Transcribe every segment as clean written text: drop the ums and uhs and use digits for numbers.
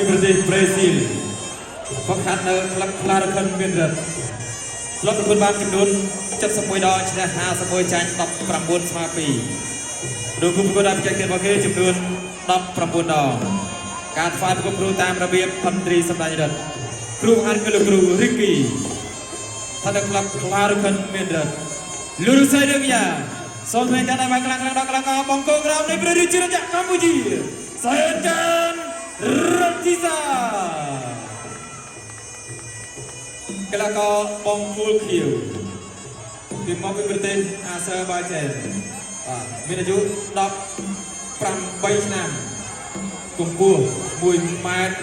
ប្រទេសប្រេស៊ីលហ្វឹកហាត់នៅក្លឹបក្លារខិនមានរត់ក្លឹបប្រកួតបានចំនួន71ដងឈ្នះ51ចាញ់19ស្មើ2ដោយគូប្រកួតដែលបច្ចេកទេសរបស់គេចំនួន19ដងការថ្វាយប្រកួតគ្រូតាមរបៀបផុនត្រីសម្ដេចរដ្ឋគ្រូបង្ហាត់គឺលោកគ្រូរីគីថានៅក្លឹបក្លារខិនមានរត់លូសៃដេវីយ៉ាសូមថ្លែងការដែលបានខ្លាំងដល់កីឡាករបង្គោលក្រោមនៃព្រះរាជាណាចក្រកម្ពុជាសែនចាន់រតទីសាកីឡាករបង្គោលខៀវពីមកពីប្រទេសអាសឺបៃចែនមានអាយុ18ឆ្នាំកម្ពស់1.81 ម៉ែត្រ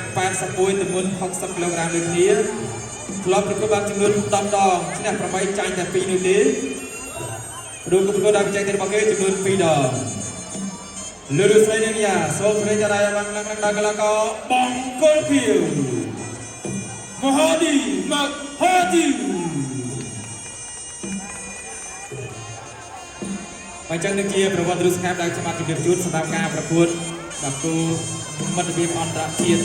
ទម្ងន់60 គីឡូក្រាមដូចគ្នាធ្លាប់ប្រកួតបានចំនួន10ដងឈ្នះ8ចាញ់តែ2នោះទេរួមគូប្រកួតដែលបច្ចេកទេសរបស់គេចំនួន2ដងលើរស្រីនាងយ៉ាសូមស្រីតារាបានឡើងដល់កីឡាករបង្គោលខៀវមហាឌីមកហាឌីបើចឹងនឹងជាប្រវត្តិរូបស្ងាត់ដែលខ្ញុំបានជម្រាបជូនសម្រាប់ការប្រកួតដល់គូមិត្តភាពអន្តរជាតិ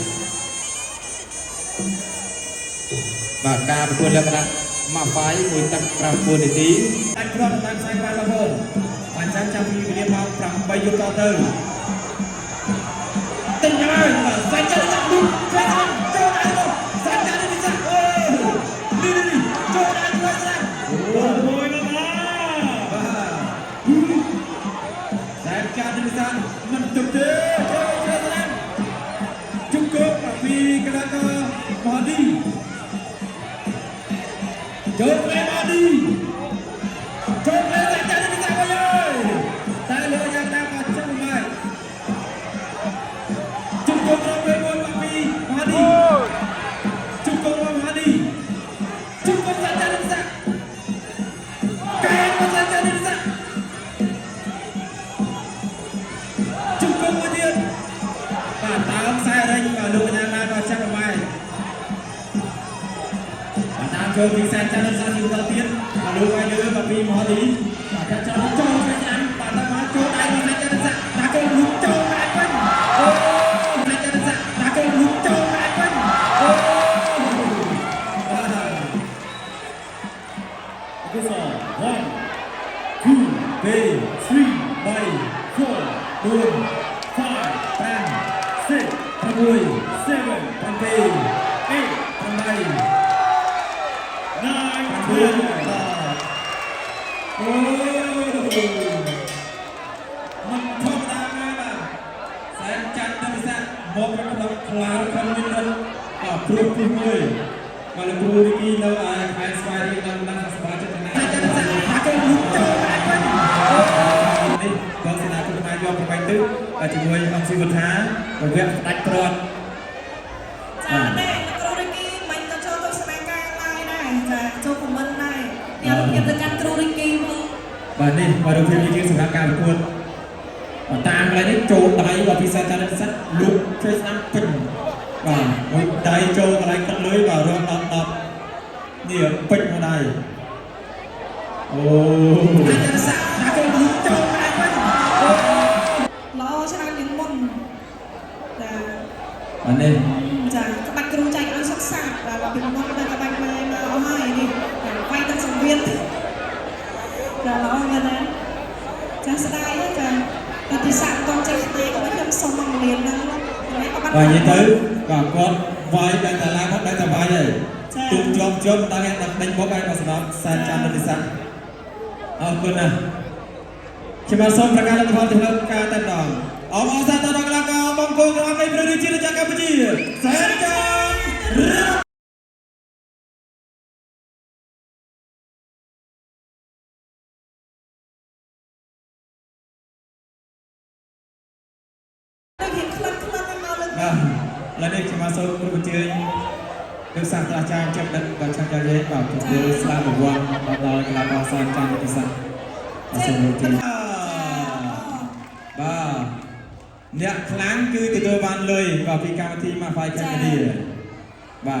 បាទការប្រកួតលក្ខណៈម៉ាហ្វាយមួយទឹក9នាទីដាច់គ្រាប់តាមខ្សែក្បាលបងប្អូនបានចាំចាប់ពីវេលាម៉ោង8យប់តទៅតិចហើយបាទសាច់ចិត្តដាក់ឌុបចូលដល់ចូលដល់សាច់ចិត្តនេះចាអូនេះចូលដល់ចូលដល់អូយមកបាទសាច់ចិត្តនេះចាមិនទុកទេចូលដល់ជុំគប់ពីកីឡាករម៉ាឌីចូលលេម៉ាឌីចូលលេសាច់ចិត្តនេះចាអើយតែលើយ៉ាងណាក៏ចូលមកជុំគប់របស់ពេលមួយពីម៉ាឌីជុំគប់របស់ម៉ាឌីជុំគប់សាច់ចិត្តនេះចាកែមកសាច់ចិត្តនេះចាជុំគប់មួយទៀតបាទតាមខ្សែរេញបាទលោកកញ្ញាបានក៏ចាប់មកចូលពីសាច់ចានសាទីបន្តទៀតមកលើវាយលើមកពីមហឌីបាទចាត់ចូលសាច់ចានបាទតាមមកចូលដៃពីសាច់ចានសាដាក់កូនលុបចូលមកវិញអូសាច់ចានសាដាក់កូនលុបចូលមកវិញអូបាទ 1 2 3 4 5 6 7 8 โอ้มันธรรมดามากนะแสนจันทร์ตั้งแต่มองไปกำลังคลาคำนิดนึงพรุ่งพรุ่งเลยมาเลยพรุ่งนี้เราไอสปายที่เรานั่งสบายจะนั่งจันทร์ถ้าเกิดลุกโจมอะไรกันนี่บางสนามคุณนายยอมไปตึ๊บจะมวยองศิวัฒน์ไปเวียนตัดกรอนចូលខមមិនដែរអ្នកភាពទៅកាន់គ្រូរីគីមកបាទនេះមករូបភាពនេះសម្រាប់ការប្រកួតតាមកន្លែងនេះចូលដៃបាទពិសេសចាត់សិតលុបជួយស្ដាំពេញបាទមួយដៃចូលកន្លែងទឹកលុយបាទរាប់10នេះពេញមកដៃអូចាត់សិតដាក់ចូលលុបចូលកន្លែងពេញល្អច្រើនជាងមុនចាបាទនេះចាក្បាច់គ្រូចែកឲ្យសិក្សាបាទពីមុនដល់ក្បាច់មកអស់ហើយនេះវាយទឹកសង្វៀនចាល្អមែនណាចាស្ដាយចាតែទីសាក់តចេះស្ដីក៏ខ្ញុំសុំមករៀនហ្នឹងបាទនិយាយទៅបាទគាត់វាយតែតាឡាគាត់តែតែវាយហើយទុំជាប់ដល់អ្នកដេញបុកឲ្យមកស្ដាប់សាចានទីសាក់អរគុណណាស់ខ្ញុំសូមប្រកាសលទ្ធផលទៅលើការតែម្ដងអបអរសាទរដល់កីឡាករបង្គោលក្រោមនៃព្រះរាជាណាចក្រកម្ពុជាសែនចាន់แล้วนี่จะมาสู้กับผู้เชี่ยวดูสังตราจารย์จับดักบัญชาการเย็นแบบถูกดูสลาบวังตอนเรากำลังมาสร้างการพิสัยมาสู้กับผู้เชี่ยวบ้าเนี่ยครั้งคือติดตัวบ้านเลยแบบพิการที่มาไฟแค่นี้บ้า